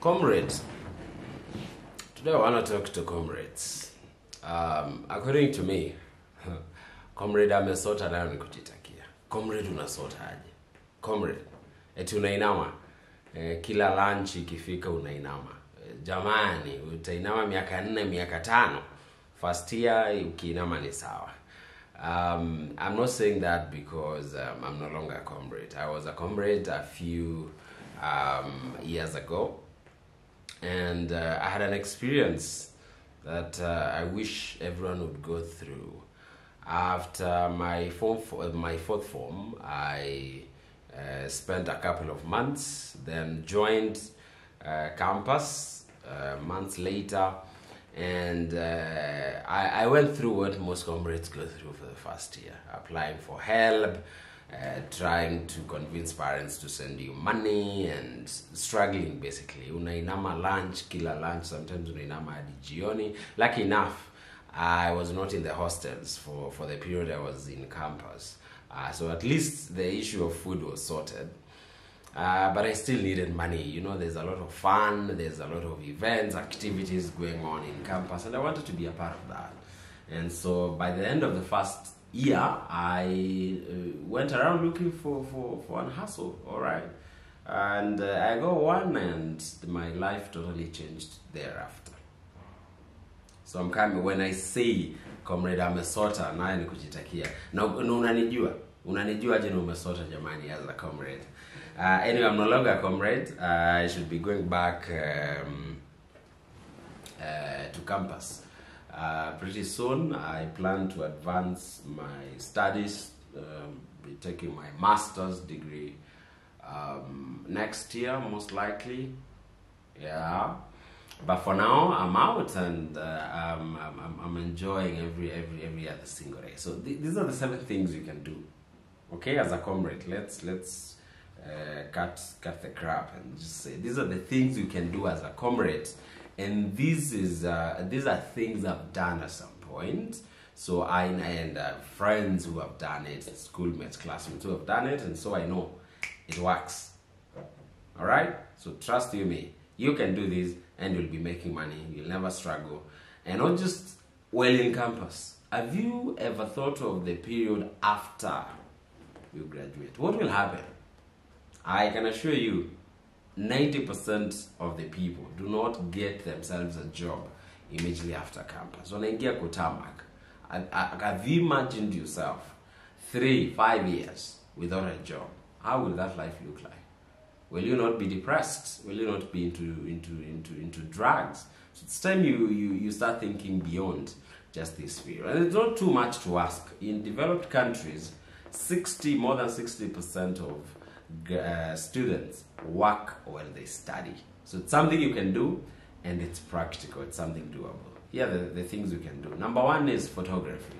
Comrade. Today I want to talk to comrades. According to me, Comrade Amesota nayo ni Kujitakia. Comrade unasota aje? Comrade, eti unainama. Kila lunch ikifika unainama. Jamani, utainama miaka 4, miaka 5. First year ukiinama ni sawa. I'm not saying that because I'm no longer a comrade. I was a comrade a few years ago, and I had an experience that I wish everyone would go through. After my fourth form, I spent a couple of months, then joined campus months later, and I went through what most comrades go through for the first year: applying for help, trying to convince parents to send you money, and struggling basically. Unainama lunch, kila lunch, sometimes unainama hadi jioni. Lucky enough, I was not in the hostels for the period I was in campus. So at least the issue of food was sorted. But I still needed money. You know, there's a lot of fun, there's a lot of events, activities going on in campus, and I wanted to be a part of that. And so by the end of the first year, I went around looking for an hustle, all right? And I got one, and my life totally changed thereafter. So I'm coming, when I say Comrade Amesota, nayo ni Kujitakia. Na unanijua je umesota jamani as a comrade. Anyway, I'm no longer a comrade. I should be going back to campus pretty soon. I plan to advance my studies, be taking my master's degree next year, most likely. Yeah. But for now, I'm out, and I'm enjoying every other single day. So these are the 7 things you can do. Okay, as a comrade, let's cut the crap and just say these are the things you can do as a comrade, and these are things I've done at some point. So I friends who have done it, schoolmates, classmates who have done it, and so I know it works. All right, so trust me, you can do this, and you'll be making money. You'll never struggle, and not just while in campus. Have you ever thought of the period after you graduate? What will happen? I can assure you, 90% of the people do not get themselves a job immediately after campus. Wanaingia kutamak. Have you imagined yourself 3-5 years without a job? How will that life look like? Will you not be depressed? Will you not be into drugs? So it's time you start thinking beyond just this period. And it's not too much to ask. In developed countries, more than 60% of students work while they study. So it's something you can do, and it's practical. It's something doable. Here are the things you can do. Number 1 is photography.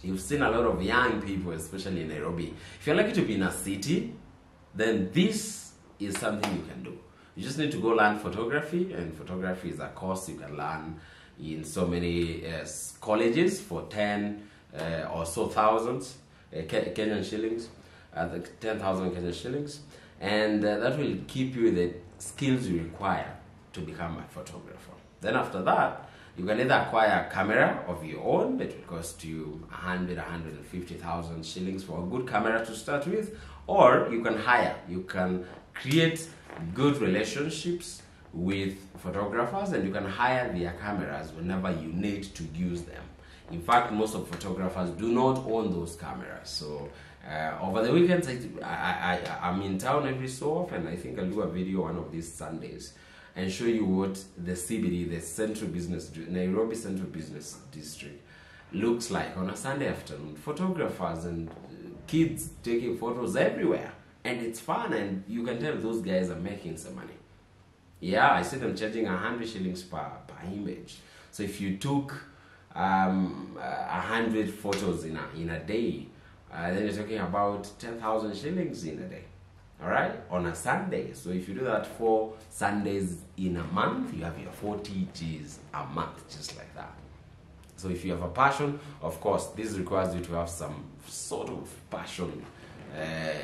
You've seen a lot of young people, especially in Nairobi. If you're lucky to be in a city, then this is something you can do. You just need to go learn photography, and photography is a course you can learn in so many colleges for 10 or so thousands Kenyan shillings, 10,000 Kenyan shillings, and that will keep you the skills you require to become a photographer. Then after that, you can either acquire a camera of your own. It will cost you 150,000 shillings for a good camera to start with, or you can hire. You can create good relationships with photographers, and you can hire their cameras whenever you need to use them. In fact, most of photographers do not own those cameras. So over the weekends, I'm in town every so often. I think I'll do a video one of these Sundays and show you what the CBD, the Nairobi Central Business District, looks like on a Sunday afternoon. Photographers and kids taking photos everywhere, and it's fun, and you can tell those guys are making some money. Yeah, I see them charging 100 shillings per image. So if you took 100 photos in a day, then you're talking about 10,000 shillings in a day. All right, on a Sunday. So if you do that 4 Sundays in a month, you have your 40 G's a month, just like that. So if you have a passion, of course, this requires you to have some sort of passion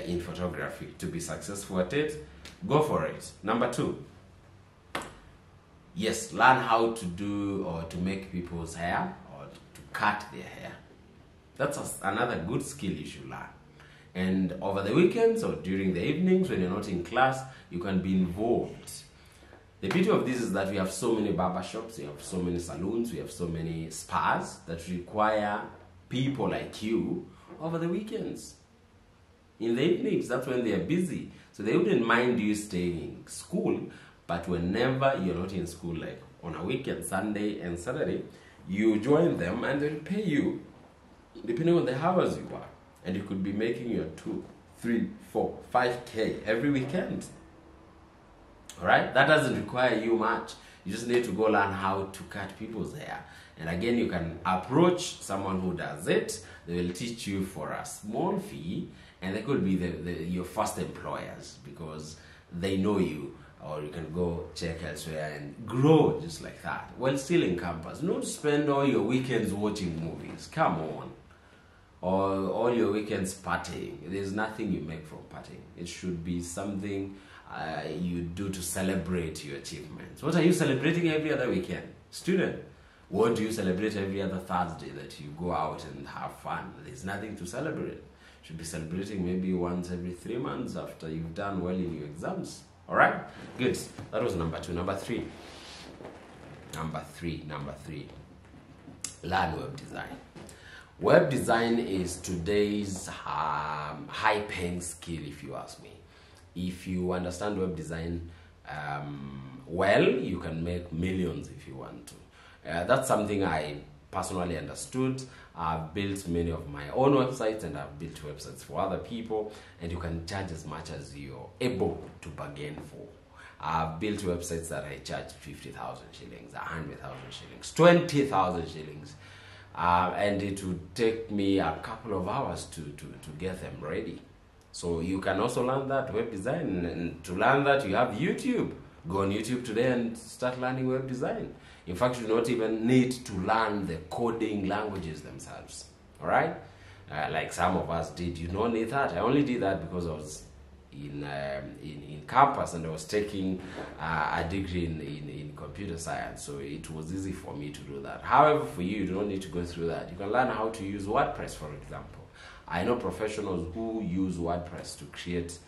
in photography to be successful at it. Go for it. Number 2, Yes, learn how to do or to make people's hair or to cut their hair. That's another good skill you should learn. And over the weekends or during the evenings when you're not in class, you can be involved. The beauty of this is that we have so many barber shops, we have so many salons, we have so many spas that require people like you over the weekends. In the evenings, that's when they are busy. So they wouldn't mind you staying in school, but whenever you're not in school, like on a weekend, Sunday and Saturday, you join them and they'll pay you depending on the hours you work. And you could be making your 2, 3, 4, 5K every weekend. Alright? That doesn't require you much. You just need to go learn how to cut people's hair. And again, you can approach someone who does it. They will teach you for a small fee, and they could be your first employers because they know you. Or you can go check elsewhere and grow just like that while still in campus. Don't spend all your weekends watching movies. Come on. Or all your weekends partying. There's nothing you make from partying. It should be something you do to celebrate your achievements. What are you celebrating every other weekend? Student, what do you celebrate every other Thursday that you go out and have fun? There's nothing to celebrate. You should be celebrating maybe once every 3 months after you've done well in your exams. Alright? Good. That was number 2. Number 3. Number 3. Learn web design. Web design is today's high-paying skill, if you ask me. If you understand web design well, you can make millions if you want to. That's something I personally understood. I've built many of my own websites and I've built websites for other people, and you can charge as much as you're able to bargain for. I've built websites that I charge 50,000 shillings, 100,000 shillings, 20,000 shillings. And it would take me a couple of hours to get them ready. So you can also learn that web design, and to learn that you have YouTube. Go on YouTube today and start learning web design. In fact, you don't even need to learn the coding languages themselves. Alright? Like some of us did. You don't need that. I only did that because I was in campus and I was taking a degree in computer science, so it was easy for me to do that. However, for you don't need to go through that. You can learn how to use WordPress, for example. I know professionals who use WordPress to create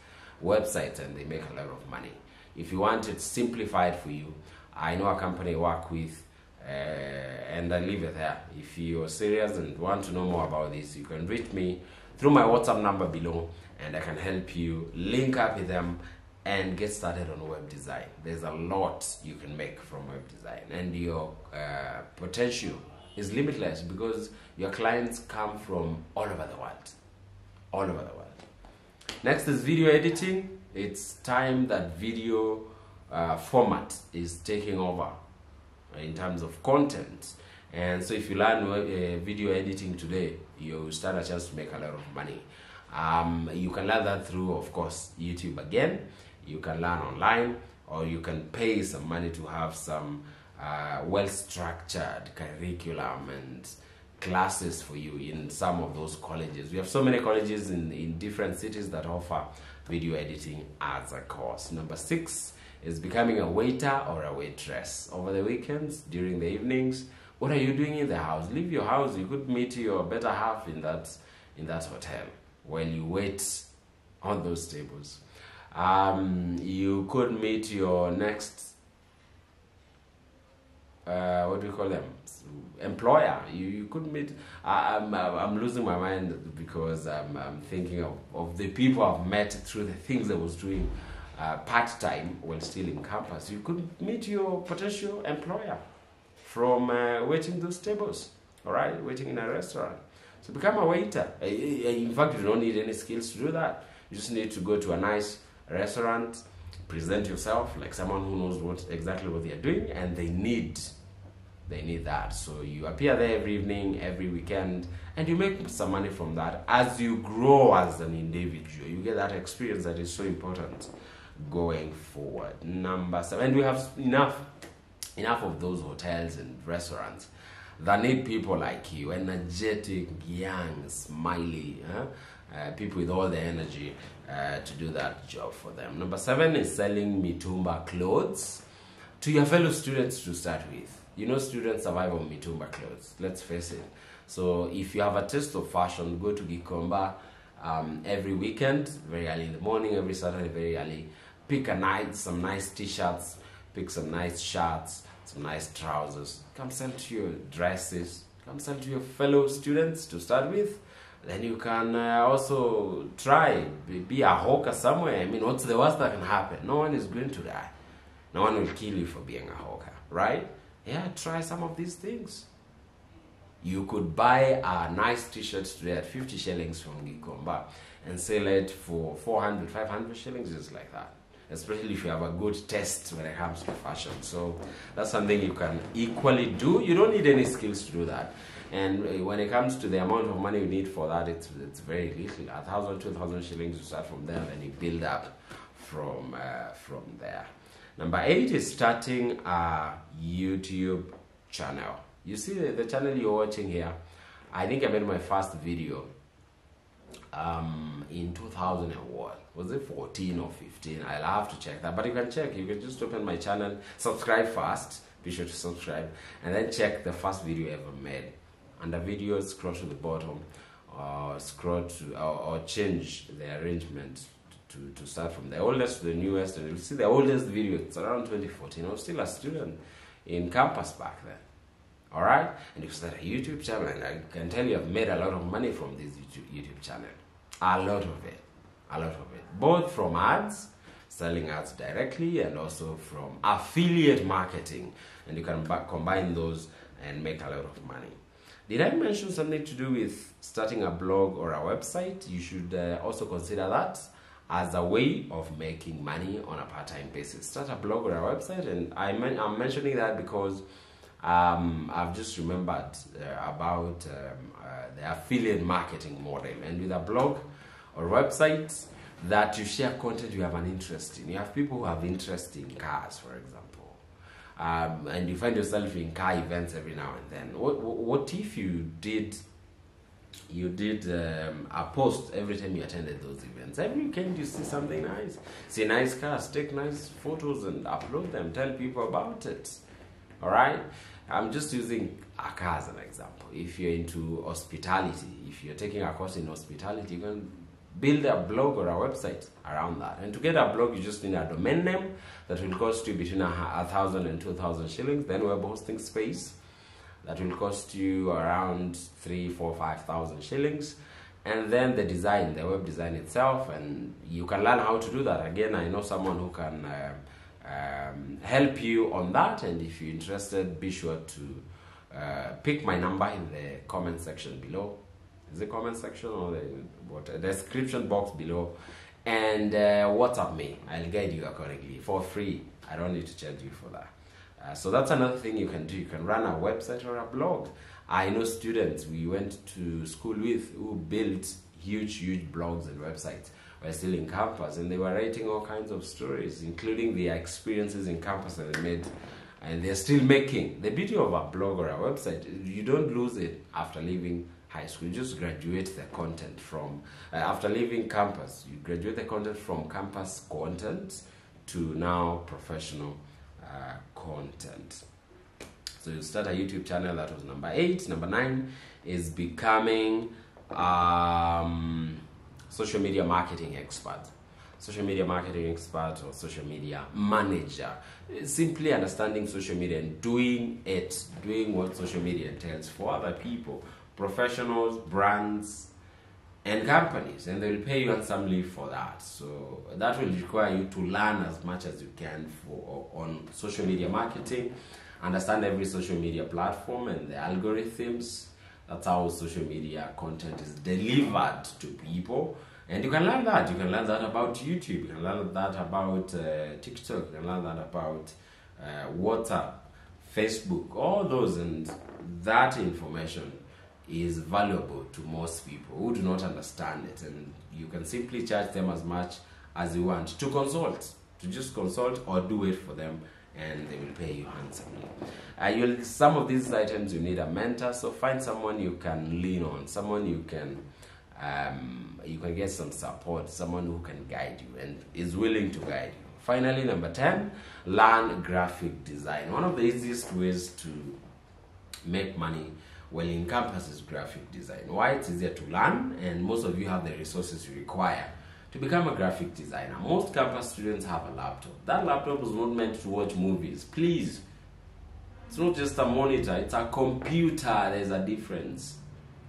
websites and they make a lot of money. If you want it simplified for you, I know a company I work with, and I leave it there. If you're serious and want to know more about this, you can reach me through my WhatsApp number below, and I can help you link up with them and get started on web design. There's a lot you can make from web design, and your potential is limitless because your clients come from all over the world. All over the world. Next is video editing. It's time that video format is taking over in terms of content. And so if you learn video editing today, you stand a chance to make a lot of money. You can learn that through, of course, YouTube again. You can learn online, or you can pay some money to have some well-structured curriculum and classes for you in some of those colleges. We have so many colleges in different cities that offer video editing as a course. Number 6 is becoming a waiter or a waitress. Over the weekends, during the evenings, what are you doing in the house? Leave your house. You could meet your better half in that hotel while you wait on those tables. You could meet your next what do you call them, employer. You could meet. I'm losing my mind because I'm thinking of the people I've met through the things I was doing part-time while still in campus. You could meet your potential employer from waiting those tables, all right, waiting in a restaurant. So become a waiter. In fact, you don't need any skills to do that. You just need to go to a nice restaurant, present yourself like someone who knows exactly what they are doing, and they need that. So you appear there every evening, every weekend, and you make some money from that. As you grow as an individual, you get that experience that is so important going forward. Number 7, and we have enough of those hotels and restaurants that need people like you, energetic, young, smiley, people with all the energy to do that job for them. Number 7 is selling mitumba clothes. to your fellow students to start with. You know, students survive on mitumba clothes, let's face it. So if you have a taste of fashion, go to Gikomba every weekend, very early in the morning, every Saturday, very early. Pick some nice t-shirts, pick some nice shirts, some nice trousers. Come sell to your dresses, come sell to your fellow students to start with. Then you can also try, be a hawker somewhere. I mean, what's the worst that can happen? No one is going to die. No one will kill you for being a hawker, right? Yeah, try some of these things. You could buy a nice t-shirt today at 50 shillings from Gikomba and sell it for 400, 500 shillings, just like that. Especially if you have a good taste when it comes to fashion. So that's something you can equally do. You don't need any skills to do that. And when it comes to the amount of money you need for that, it's very little. 1,000, 2,000 shillings, you start from there, and you build up from there. Number 8 is starting a YouTube channel. You see the channel you're watching here? I think I made my first video in 2000 and what? Was it 14 or 15? I'll have to check that, but you can check. You can just open my channel, subscribe first, be sure to subscribe, and then check the first video ever made. Under videos, scroll to the bottom, or scroll to or change the arrangement to start from the oldest to the newest, and you'll see the oldest video. It's around 2014. I was still a student in campus back then. All right, and you start a YouTube channel, and I can tell you I've made a lot of money from this YouTube channel. A lot of it, both from ads, selling ads directly, and also from affiliate marketing, and you can combine those and make a lot of money. Did I mention something to do with starting a blog or a website? You should also consider that as a way of making money on a part-time basis. Start a blog or a website, and I'm mentioning that because I've just remembered about the affiliate marketing model. And with a blog or website that you share content you have an interest in. You have people who have interest in cars, for example. And you find yourself in car events every now and then. What if you did a post every time you attended those events? Every weekend you see something nice, see nice cars, take nice photos and upload them, tell people about it. All right, I'm just using a car as an example. If you're into hospitality, if you're taking a course in hospitality, you can build a blog or a website around that. And to get a blog, you just need a domain name that will cost you between 1,000 and 2,000 shillings. Then web hosting space that will cost you around 3,000, 4,000, 5,000 shillings. And then the design, the web design itself, and you can learn how to do that. Again, I know someone who can help you on that, and if you're interested, be sure to pick my number in the comment section below. Is the comment section or the description box below, and WhatsApp me. I'll guide you accordingly for free. I don't need to charge you for that. So that's another thing you can do. You can run a website or a blog. I know students we went to school with who built huge blogs and websites. We're still in campus, and they were writing all kinds of stories, including their experiences in campus that they made, and they're still making. The beauty of a blog or a website, you don't lose it after leaving high school. You just graduate the content from, after leaving campus, you graduate the content from campus content to now professional content. So you start a YouTube channel. That was number 8. Number 9 is becoming social media marketing expert. Social media marketing expert or social media manager. Simply understanding social media and doing what social media entails for other people, professionals, brands, and companies, and they'll pay you handsomely for that. So that will require you to learn as much as you can on social media marketing, understand every social media platform and the algorithms. That's how social media content is delivered to people. And you can learn that. You can learn that about YouTube. You can learn that about TikTok. You can learn that about WhatsApp, Facebook, all those. And that information is valuable to most people who do not understand it. And you can simply charge them as much as you want to consult, to just consult or do it for them, and they will pay you handsomely. Some of these items you need a mentor, so find someone you can lean on, someone you can get some support, someone who can guide you and is willing to guide you. Finally, number 10, learn graphic design. One of the easiest ways to make money while in campus is graphic design. Why? It's easier to learn, and most of you have the resources you require to become a graphic designer. Most campus students have a laptop. That laptop was not meant to watch movies. Please. It's not just a monitor, it's a computer. There's a difference.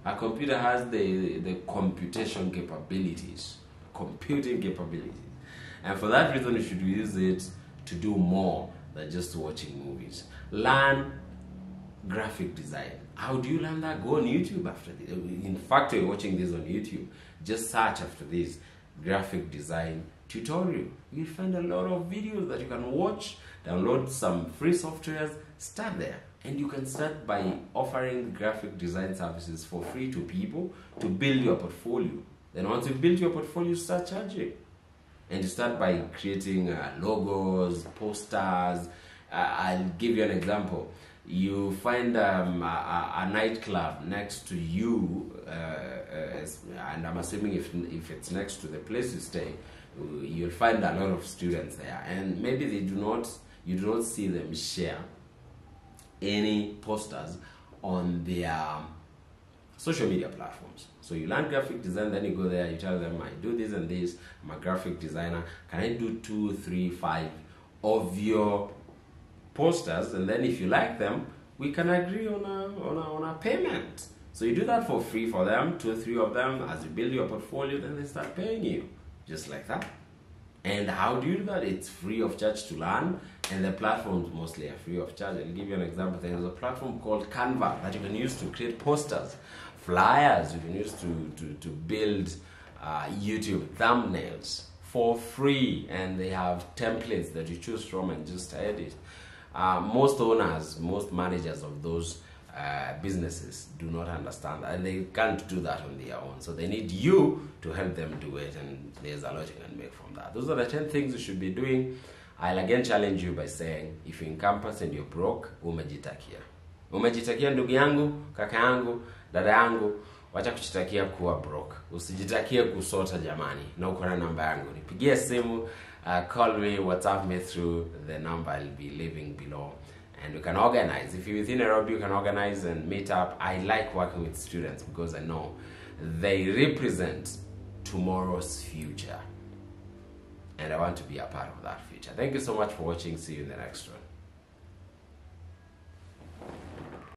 A computer has the computation capabilities, computing capabilities. And for that reason, you should use it to do more than just watching movies. Learn graphic design. How do you learn that? Go on YouTube after this. In fact, you're watching this on YouTube. Just search after this graphic design tutorial. You'll find a lot of videos that you can watch, download some free softwares, start there. And you can start by offering graphic design services for free to people to build your portfolio. Then once you build your portfolio, you start charging. And you start by creating logos, posters. I'll give you an example. You find a nightclub next to you, and I'm assuming if it's next to the place you stay, you'll find a lot of students there, and maybe you do not see them share any posters on their social media platforms. So you learn graphic design, then you go there, you tell them, I do this and this, I'm a graphic designer, can I do 2, 3, 5 of your posters, and then if you like them, we can agree on a payment. So you do that for free for them, 2 or 3 of them. As you build your portfolio, then they start paying you, just like that. And how do you do that? It's free of charge to learn, and the platforms mostly are free of charge. I'll give you an example. There's a platform called Canva that you can use to create posters, flyers. You can use to build YouTube thumbnails for free, and they have templates that you choose from and just edit. Most owners, most managers of those businesses do not understand that, and they can't do that on their own. So they need you to help them do it, and there's a lot you can make from that. Those are the 10 things you should be doing. I'll again challenge you by saying, if you're in campus and you're broke, umejitakia. Umejitakia ndugu yangu, kaka yangu, dada yangu, wacha kuchitakia kuwa broke. Usijitakie kusota jamani. Na uko na namba yangu. Nipigie simu, call me, WhatsApp me through the number I'll be leaving below. And we can organize. If you're within Nairobi, you can organize and meet up. I like working with students because I know they represent tomorrow's future. And I want to be a part of that future. Thank you so much for watching. See you in the next one.